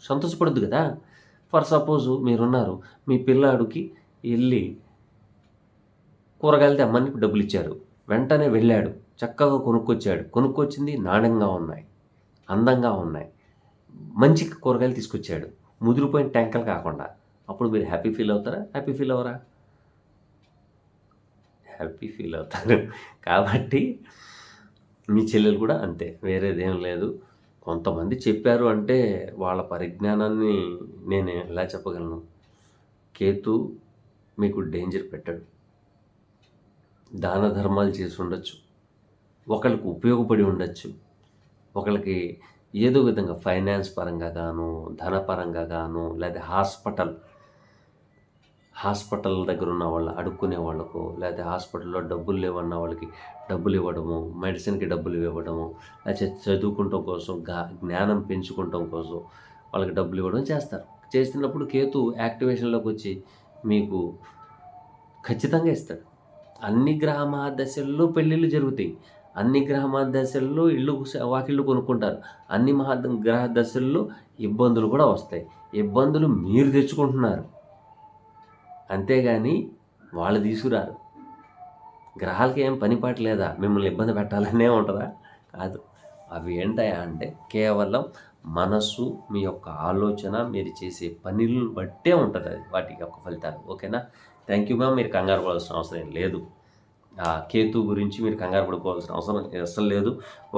సంతోషపడద్దు కదా. ఫర్ సపోజ్ మీరున్నారు, మీ పిల్లాడికి వెళ్ళి కూరగాయలు తెమ్మని డబ్బులు ఇచ్చారు, వెంటనే వెళ్ళాడు, చక్కగా కొనుక్కొచ్చింది నాణ్యంగా ఉన్నాయి, అందంగా ఉన్నాయి, మంచి కూరగాయలు తీసుకొచ్చాడు, ముదిరిపోయిన టెంకలు కాకుండా. అప్పుడు మీరు హ్యాపీ ఫీల్ అవుతారా? హ్యాపీ ఫీల్ అవుతారు. కాబట్టి మీ చెల్లెలు కూడా అంతే, వేరేదేం లేదు. కొంతమంది చెప్పారు అంటే వాళ్ళ పరిజ్ఞానాన్ని నేను ఎలా చెప్పగలను. కేతు మీకు డేంజర్ పెట్టడు. దాన ధర్మాలు చేసి ఉండొచ్చు, ఒకళ్ళకి ఉపయోగపడి ఉండొచ్చు, ఒకళ్ళకి ఏదో విధంగా ఫైనాన్స్ పరంగా గాను, ధనపరంగా గాను, లేదా హాస్పిటల్ దగ్గర ఉన్న వాళ్ళు అడుక్కునే వాళ్ళకు, లేకపోతే హాస్పిటల్లో డబ్బులు లేవన్న వాళ్ళకి డబ్బులు ఇవ్వడము, మెడిసిన్కి డబ్బులు ఇవ్వడము, లేకపోతే చదువుకుంటాం కోసం, జ్ఞానం పెంచుకుంటాం కోసం వాళ్ళకి డబ్బులు ఇవ్వడం చేస్తారు. చేస్తున్నప్పుడు కేతు యాక్టివేషన్లోకి వచ్చి మీకు ఖచ్చితంగా ఇస్తాడు. అన్ని గ్రహ మహాదశల్లో పెళ్ళిళ్ళు జరుగుతాయి, అన్ని గ్రహ మహాదశల్లో వాకిళ్ళు కొనుక్కుంటారు, అన్ని గ్రహ దశల్లో ఇబ్బందులు కూడా వస్తాయి. ఇబ్బందులు మీరు తెచ్చుకుంటున్నారు, అంతేగాని వాళ్ళు తీసుకురారు. గ్రహాలకి ఏం పనిపాట లేదా మిమ్మల్ని ఇబ్బంది పెట్టాలనే ఉంటుందా? కాదు. అవి ఏంటయా అంటే కేవలం మనస్సు, మీ యొక్క ఆలోచన, మీరు చేసే పనులను బట్టే ఉంటుంది అది, వాటి యొక్క ఫలితాలు. ఓకేనా? Thank you ma'am. మీరు కంగారు పడాల్సిన అవసరం ఏం లేదు. కేతు గురించి మీరు కంగారు పడిపోవాల్సిన అవసరం అసలు లేదు.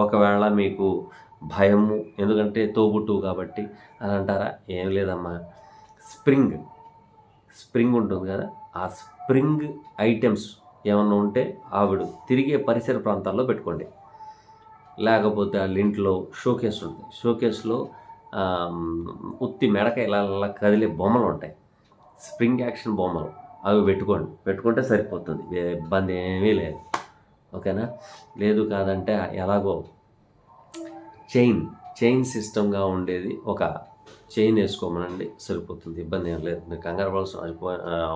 ఒకవేళ మీకు భయము, ఎందుకంటే తోబుట్టు కాబట్టి అని అంటారా? ఏం లేదమ్మా. స్ప్రింగ్ ఉంటుంది కదా, ఆ స్ప్రింగ్ ఐటమ్స్ ఏమన్నా ఉంటే ఆవిడ తిరిగే పరిసర ప్రాంతాల్లో పెట్టుకోండి. లేకపోతే వాళ్ళ ఇంట్లో షోకేస్ ఉంటాయి, షోకేస్లో ఉత్తి మెడక ఇలా కదిలే బొమ్మలు ఉంటాయి, స్ప్రింగ్ యాక్షన్ బొమ్మలు, అవి పెట్టుకుంటే సరిపోతుంది, ఇబ్బంది ఏమీ లేదు. ఓకేనా? లేదు కాదంటే ఎలాగో చైన్ సిస్టమ్గా ఉండేది ఒక చైన్ వేసుకోమనండి, సరిపోతుంది, ఇబ్బంది ఏం లేదు. మీరు కంగారు పడాల్సిన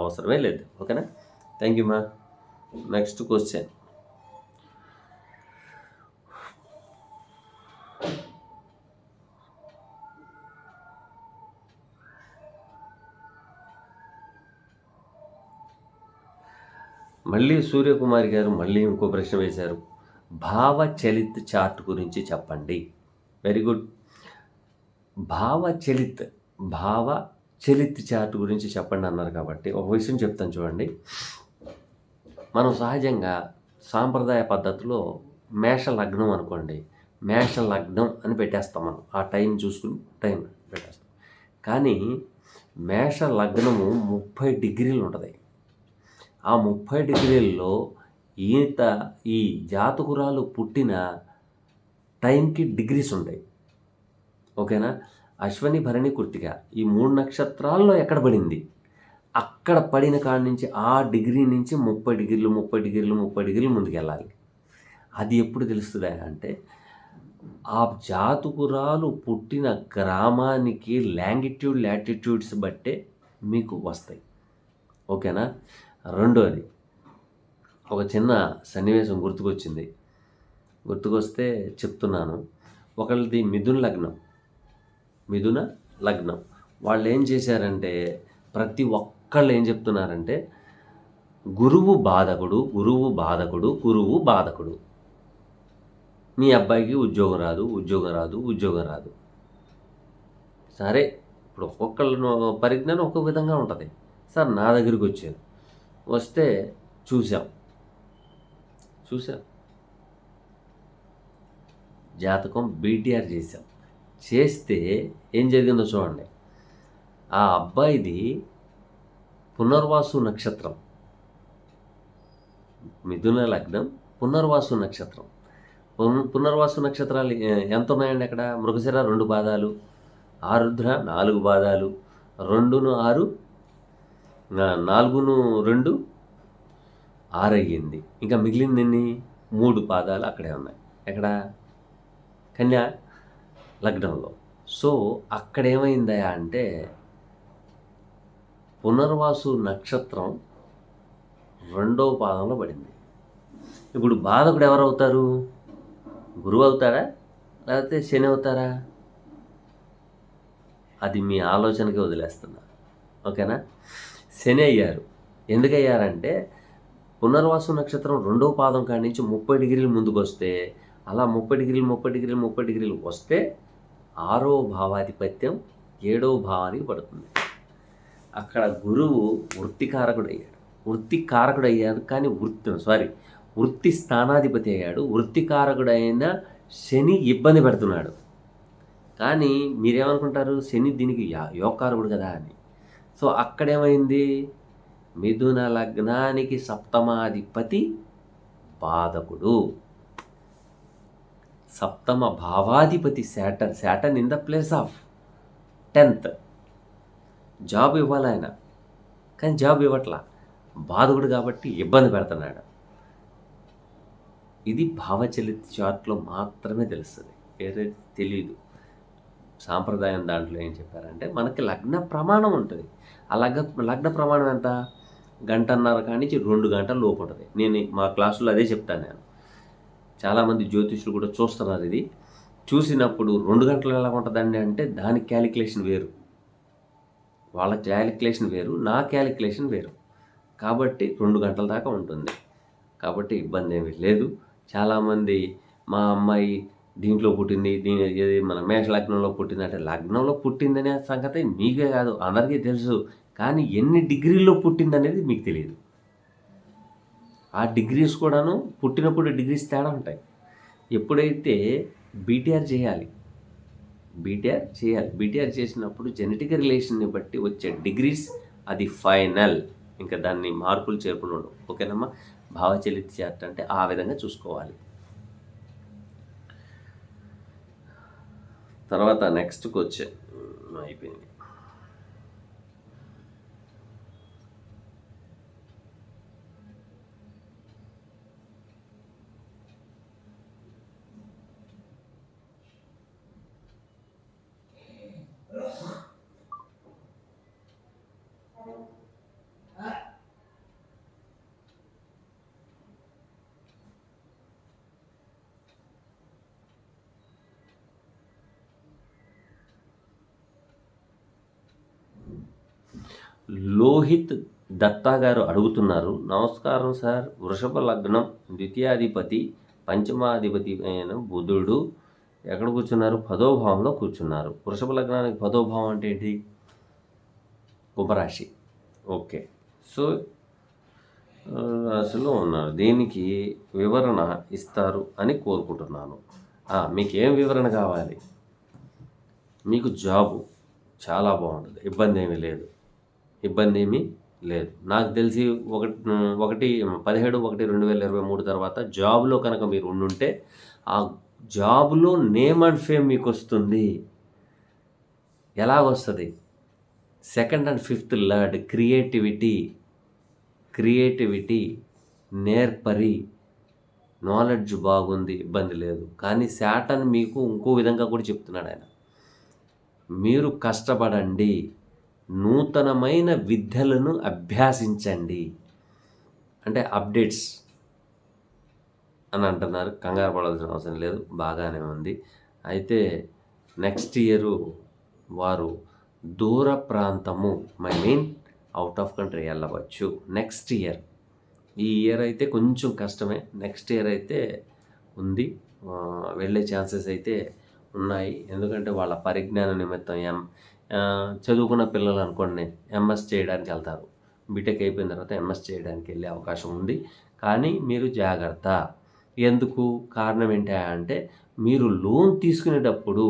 అవసరమే లేదు. ఓకేనా? థ్యాంక్ యూ మా. Next question. మళ్ళీ సూర్యకుమారి గారు మళ్ళీ ఇంకో ప్రశ్న వేశారు. భావచలిత్ చార్ట్ గురించి చెప్పండి. Very good. భావచలిత్ చార్ట్ గురించి చెప్పండి అన్నారు కాబట్టి ఒక విషయం చెప్తాను చూడండి. మనం సహజంగా సాంప్రదాయ పద్ధతిలో మేష లగ్నం అనుకోండి, మేష లగ్నం అని పెట్టేస్తాం మనం, ఆ టైం చూసుకుని టైం పెట్టేస్తాం. కానీ మేష లగ్నము 30 డిగ్రీలు ఉంటుంది. ఆ 30 డిగ్రీల్లో ఈ జాతకురాలు పుట్టిన టైంకి డిగ్రీస్ ఉంటాయి. ఓకేనా? అశ్వని, భరణి, కృత్తిక ఈ 3 నక్షత్రాల్లో ఎక్కడ పడింది, అక్కడ పడిన కాడి నుంచి ఆ డిగ్రీ నుంచి 30 డిగ్రీలు ముందుకు వెళ్ళాలి. అది ఎప్పుడు తెలుస్తుందా అంటే ఆ జాతకురాలు పుట్టిన గ్రామానికి లాటిట్యూడ్స్ బట్టే మీకు వస్తాయి. ఓకేనా? రెండోది, ఒక చిన్న సన్నివేశం గుర్తుకొస్తే చెప్తున్నాను. ఒకళ్ళది మిథున లగ్నం. వాళ్ళు ఏం చేశారంటే ప్రతి ఒక్కళ్ళు ఏం చెప్తున్నారంటే గురువు బాధకుడు, మీ అబ్బాయికి ఉద్యోగం రాదు. సరే, ఇప్పుడు ఒక్కొక్కళ్ళ పరిజ్ఞానం ఒక్కొక్క విధంగా ఉంటుంది. సార్ నా దగ్గరికి వచ్చారు, వస్తే చూసాం జాతకం బీటీఆర్ చేస్తే ఏం జరిగిందో చూడండి. ఆ అబ్బాయిది పునర్వాసు నక్షత్రం, మిథున లగ్నం, పునర్వాసు నక్షత్రం. పునర్వాసు నక్షత్రాలు ఎంత ఉన్నాయండి అక్కడ? మృగశిర 2 పాదాలు, ఆరుద్ర 4 పాదాలు, 2ను 6, 4ను 2 6 అయ్యింది. ఇంకా మిగిలింది 3 పాదాలు అక్కడే ఉన్నాయి. ఎక్కడ? కన్యా లగ్నంలో. సో అక్కడ ఏమైందా అంటే పునర్వాసు నక్షత్రం 2వ పాదంలో పడింది. ఇప్పుడు బాధకుడు ఎవరవుతారు? గురువు అవుతారా, లేకపోతే శని అవుతారా? అది మీ ఆలోచనకే వదిలేస్తున్నా. ఓకేనా? శని అయ్యారు. ఎందుకయ్యారంటే పునర్వాసు నక్షత్రం 2వ పాదం కాడి నుంచి 30 డిగ్రీలు ముందుకు వస్తే, అలా 30 డిగ్రీలు వస్తే 6వ భావాధిపత్యం 7వ భావానికి పడుతుంది. అక్కడ గురువు వృత్తికారకుడు అయ్యాడు. కానీ వృత్తి స్థానాధిపతి అయ్యాడు. వృత్తికారకుడైన శని ఇబ్బంది పెడుతున్నాడు. కానీ మీరేమనుకుంటారు, శని దీనికి యోగకారకుడు కదా అని. సో అక్కడేమైంది, మిథున లగ్నానికి సప్తమాధిపతి బాధకుడు, సప్తమ భావాధిపతి Saturn in the place of 10th. Job ఇవ్వాలి ఆయన, కానీ జాబ్ ఇవ్వట్లా, బాధకుడు కాబట్టి ఇబ్బంది పెడుతున్నాడు. ఇది భావచలిత చార్ట్లో మాత్రమే తెలుస్తుంది, వేరే తెలియదు. సాంప్రదాయం దాంట్లో ఏం చెప్పారంటే మనకి లగ్న ప్రమాణం ఉంటుంది. ఆ లగ్న ప్రమాణం ఎంత, 1.5 కానీ 2 గంటల లోపు ఉంటుంది. నేను మా క్లాసులో అదే చెప్తాను. నేను చాలామంది జ్యోతిష్యులు కూడా చూస్తున్నారు. ఇది చూసినప్పుడు 2 గంటలు ఎలా ఉంటుందండి అంటే దాని క్యాలిక్యులేషన్ వేరు, వాళ్ళ క్యాలిక్యులేషన్ వేరు, నా క్యాలిక్యులేషన్ వేరు. కాబట్టి 2 గంటల దాకా ఉంటుంది. కాబట్టి ఇబ్బంది ఏమీ లేదు. చాలామంది మా అమ్మాయి దీంట్లో పుట్టింది, ఏది మన మేష లగ్నంలో పుట్టింది అంటే, లగ్నంలో పుట్టిందనే సంగతి మీకే కాదు అందరికీ తెలుసు, కానీ ఎన్ని డిగ్రీల్లో పుట్టింది అనేది మీకు తెలియదు. ఆ డిగ్రీస్ కూడాను పుట్టినప్పుడు డిగ్రీస్ తేడా ఉంటాయి. ఎప్పుడైతే బీటీఆర్ చేయాలి, బీటీఆర్ చేసినప్పుడు జెనెటిక్ రిలేషన్ని బట్టి వచ్చే డిగ్రీస్ అది ఫైనల్, ఇంకా దాన్ని మార్పులు చేర్పులు ఉండవు. ఓకేనమ్మా. భావచలిత చార్ట్ అంటే ఆ విధంగా చూసుకోవాలి. తర్వాత నెక్స్ట్ క్వశ్చన్ అయిపోయింది. లోహిత్ దత్తా గారు అడుగుతున్నారు, నమస్కారం సార్, వృషభ లగ్నం, ద్వితీయాధిపతి పంచమాధిపతి అయిన బుధుడు ఎక్కడ కూర్చున్నారు, 10వ భావంలో కూర్చున్నారు. వృషభ లగ్నానికి 10వ భావం అంటే ఏంటి, కుంభరాశి. ఓకే, సో రాశిలో ఉన్నారు. దీనికి వివరణ ఇస్తారు అని కోరుకుంటున్నాను. మీకు ఏం వివరణ కావాలి? మీకు జాబు చాలా బాగుంటుంది, ఇబ్బంది ఏమీ లేదు. నాకు తెలిసి 17/1/2023 తర్వాత జాబ్లో కనుక మీరు ఉండుంటే ఆ జాబ్లో నేమ్ అండ్ ఫేమ్ మీకు వస్తుంది. ఎలా వస్తుంది? 2nd and 5th lord creativity, నేర్పరి, నాలెడ్జ్ బాగుంది, ఇబ్బంది లేదు. కానీ శాటర్న్ మీకు ఇంకో విధంగా కూడా చెప్తున్నాడు ఆయన, మీరు కష్టపడండి, నూతనమైన విద్యలను అభ్యాసించండి అంటే అప్డేట్స్ అని అంటున్నారు. కంగారు పడాల్సిన అవసరం లేదు, బాగానే ఉంది. అయితే నెక్స్ట్ ఇయర్ వారు దూర ప్రాంతము అవుట్ ఆఫ్ కంట్రీ వెళ్ళవచ్చు. నెక్స్ట్ ఇయర్, ఈ ఇయర్ అయితే కొంచెం కష్టమే, నెక్స్ట్ ఇయర్ అయితే ఉంది, వెళ్ళే ఛాన్సెస్ అయితే ఉన్నాయి. ఎందుకంటే వాళ్ళ పరిజ్ఞాన నిమిత్తం చదువుకున్న పిల్లలు అనుకోండి ఎంఎస్ చేయడానికి వెళ్తారు, బీటెక్ అయిపోయిన తర్వాత ఎంఎస్ చేయడానికి వెళ్ళే అవకాశం ఉంది. కానీ మీరు జాగ్రత్త. ఎందుకు? కారణం ఏంటంటే మీరు లోన్ తీసుకునేటప్పుడు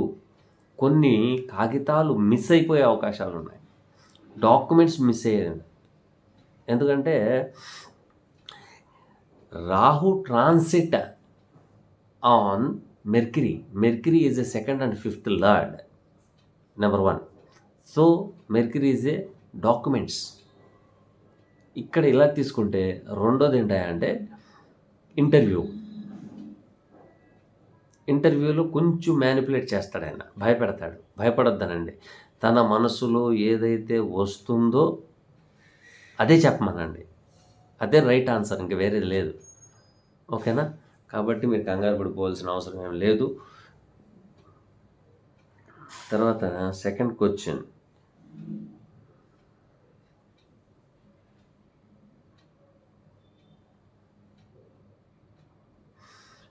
కొన్ని కాగితాలు మిస్ అయిపోయే అవకాశాలు ఉన్నాయి, డాక్యుమెంట్స్ మిస్ అయ్యేది. ఎందుకంటే Rahu transit on mercury is a 2nd and 5th lord, number 1. So mercury is a documents. ఇక్కడ ఇలా తీసుకుంటే రెండోది ఏంటంటే ఇంటర్వ్యూలో కొంచెం మ్యానిపులేట్ చేస్తాడు ఆయన, భయపెడతాడు. భయపడొద్దనండి, తన మనసులో ఏదైతే వస్తుందో అదే చెప్పమనండి, అదే రైట్ ఆన్సర్, ఇంక వేరేది లేదు. ఓకేనా? కాబట్టి మీరు కంగారు పడిపోవాల్సిన అవసరం ఏం లేదు. తర్వాత సెకండ్ క్వశ్చన్,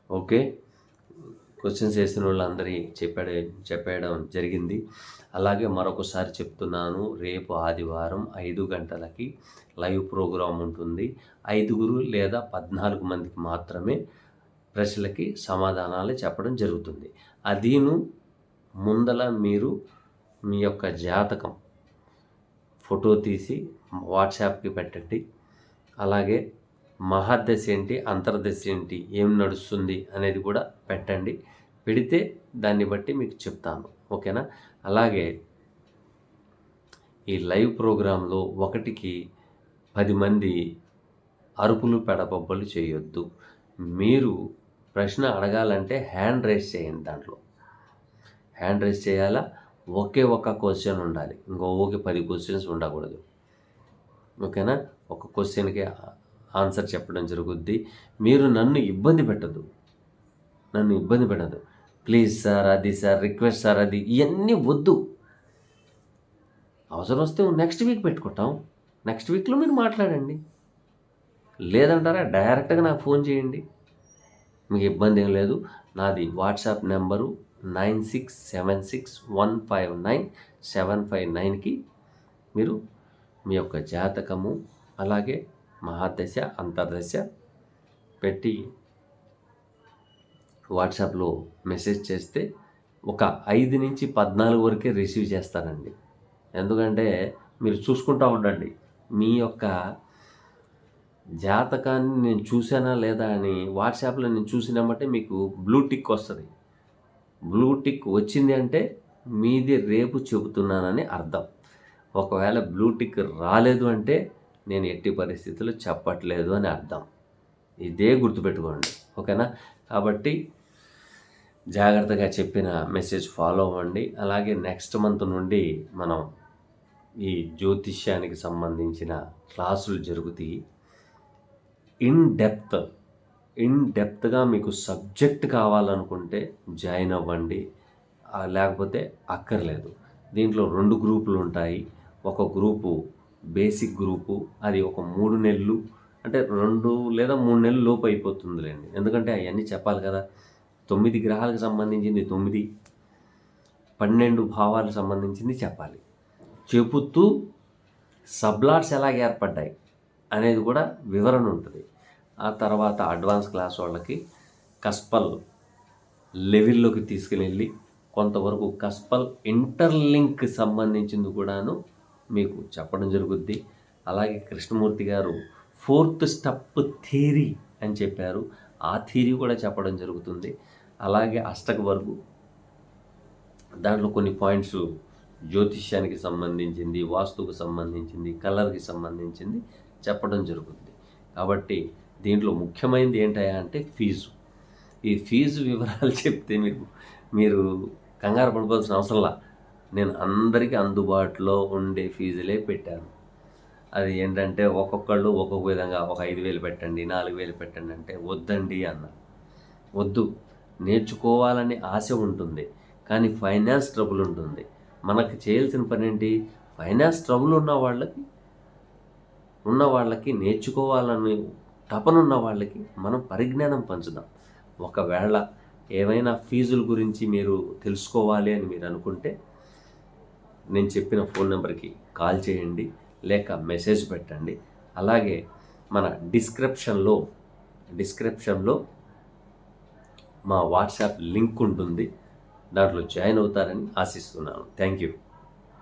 ఓకే, క్వశ్చన్స్ వేసిన వాళ్ళందరి చెప్పేయడం జరిగింది. అలాగే మరొకసారి చెప్తున్నాను, రేపు ఆదివారం 5 గంటలకి లైవ్ ప్రోగ్రాం ఉంటుంది. 5 లేదా 14 మందికి మాత్రమే ప్రశ్నలకి సమాధానాలు చెప్పడం జరుగుతుంది. అదీను ముందల మీరు మీ యొక్క జాతకం ఫోటో తీసి వాట్సాప్కి పెట్టండి. అలాగే మహర్దశ ఏంటి, అంతర్దశ ఏంటి, ఏం నడుస్తుంది అనేది కూడా పెట్టండి. పెడితే దాన్ని బట్టి మీకు చెప్తాను, ఓకేనా? అలాగే ఈ లైవ్ ప్రోగ్రాంలో 1కి 10 మంది అరుపులు పెడబొబ్బలు చేయొద్దు. మీరు ప్రశ్న అడగాలంటే హ్యాండ్ రైజ్ చేయండి. దాంట్లో హ్యాండ్ రైజ్ చేయాలా, ఒకే ఒక క్వశ్చన్ ఉండాలి, ఇంకొక 10 క్వశ్చన్స్ ఉండకూడదు, ఓకేనా? ఒక క్వశ్చన్కి ఆన్సర్ చెప్పడం జరుగుద్ది. మీరు నన్ను ఇబ్బంది పెట్టద్దు, ప్లీజ్ సార్, అది సార్, రిక్వెస్ట్ సార్, అది ఇవన్నీ వద్దు. అవసరం వస్తే నెక్స్ట్ వీక్ పెట్టుకుంటాం, నెక్స్ట్ వీక్లో మీరు మాట్లాడండి. లేదంటారా డైరెక్ట్గా నాకు ఫోన్ చేయండి, మీకు ఇబ్బంది ఏం లేదు. నాది వాట్సాప్ నెంబరు 9676159759కి మీరు మీ యొక్క జాతకము అలాగే మహాదశ అంతర్దశ పెట్టి వాట్సాప్లో మెసేజ్ చేస్తే ఒక 5 నుంచి 14 వరకే రిసీవ్ చేస్తానండి. ఎందుకంటే మీరు చూసుకుంటూ ఉండండి, మీ యొక్క జాతకాన్ని నేను చూసానా లేదా అని వాట్సాప్లో నేను చూసినామంటే మీకు బ్లూ టిక్ వస్తుంది. బ్లూ టిక్ వచ్చింది అంటే మీది రేపు చెబుతున్నానని అర్థం. ఒకవేళ బ్లూ టిక్ రాలేదు అంటే నేను ఎట్టి పరిస్థితుల్లో చెప్పట్లేదు అని అర్థం. ఇదే గుర్తుపెట్టుకోండి, ఓకేనా? కాబట్టి జాగ్రత్తగా చెప్పిన మెసేజ్ ఫాలో అవ్వండి. అలాగే నెక్స్ట్ మంత్ నుండి మనం ఈ జ్యోతిష్యానికి సంబంధించిన క్లాసులు జరుగుతాయి. ఇన్ డెప్త్గా మీకు సబ్జెక్ట్ కావాలనుకుంటే జాయిన్ అవ్వండి, లేకపోతే అక్కర్లేదు. దీంట్లో 2 గ్రూపులు ఉంటాయి. ఒక గ్రూపు బేసిక్ గ్రూపు, అది ఒక 3 నెలలు, అంటే 2 లేదా 3 నెలలు లోపు అయిపోతుందిలేండి. ఎందుకంటే అవన్నీ చెప్పాలి కదా. 9 గ్రహాలకు సంబంధించింది 9, 12 భావాలకు సంబంధించింది చెప్పాలి. చెబుతూ సబ్లాట్స్ ఎలాగ ఏర్పడ్డాయి అనేది కూడా వివరణ ఉంటుంది. ఆ తర్వాత అడ్వాన్స్ క్లాస్ వాళ్ళకి కస్పల్ లెవెల్లోకి తీసుకుని కొంతవరకు కస్పల్ ఇంటర్లింక్ సంబంధించింది కూడాను మీకు చెప్పడం జరుగుద్ది. అలాగే కృష్ణమూర్తి గారు 4th స్టెప్ థియరీ అని చెప్పారు, ఆ థియరీ కూడా చెప్పడం జరుగుతుంది. అలాగే అష్టక వరకు దాంట్లో కొన్ని పాయింట్స్ జ్యోతిష్యానికి సంబంధించింది, వాస్తుకు సంబంధించింది, కలర్కి సంబంధించింది చెప్పడం జరుగుతుంది. కాబట్టి దీంట్లో ముఖ్యమైనది ఏంటయ్యా అంటే ఫీజు. ఈ ఫీజు వివరాలు చెప్తే మీరు కంగారు పడుకోవాల్సిన అవసరంలా. నేను అందరికీ అందుబాటులో ఉండే ఫీజులే పెట్టాను. అది ఏంటంటే ఒక్కొక్కళ్ళు ఒక్కొక్క విధంగా, ఒక 5,000 పెట్టండి, 4,000 పెట్టండి అంటే వద్దండి అన్న. వద్దు, నేర్చుకోవాలని ఆశ ఉంటుంది కానీ ఫైనాన్స్ ట్రబుల్ ఉంటుంది. మనకు చేయాల్సిన పని ఏంటి, ఫైనాన్స్ ట్రబుల్ ఉన్న వాళ్ళకి నేర్చుకోవాలని తపన ఉన్న వాళ్ళకి మనం పరిజ్ఞానం పంచుదాం. ఒకవేళ ఏమైనా ఫీజుల గురించి మీరు తెలుసుకోవాలి అని మీరు అనుకుంటే నేను చెప్పిన ఫోన్ నెంబర్కి కాల్ చేయండి, లేక మెసేజ్ పెట్టండి. అలాగే మన డిస్క్రిప్షన్లో మా వాట్సాప్ లింక్ ఉంటుంది, దాంట్లో జాయిన్ అవుతారని ఆశిస్తున్నాను. Thank you.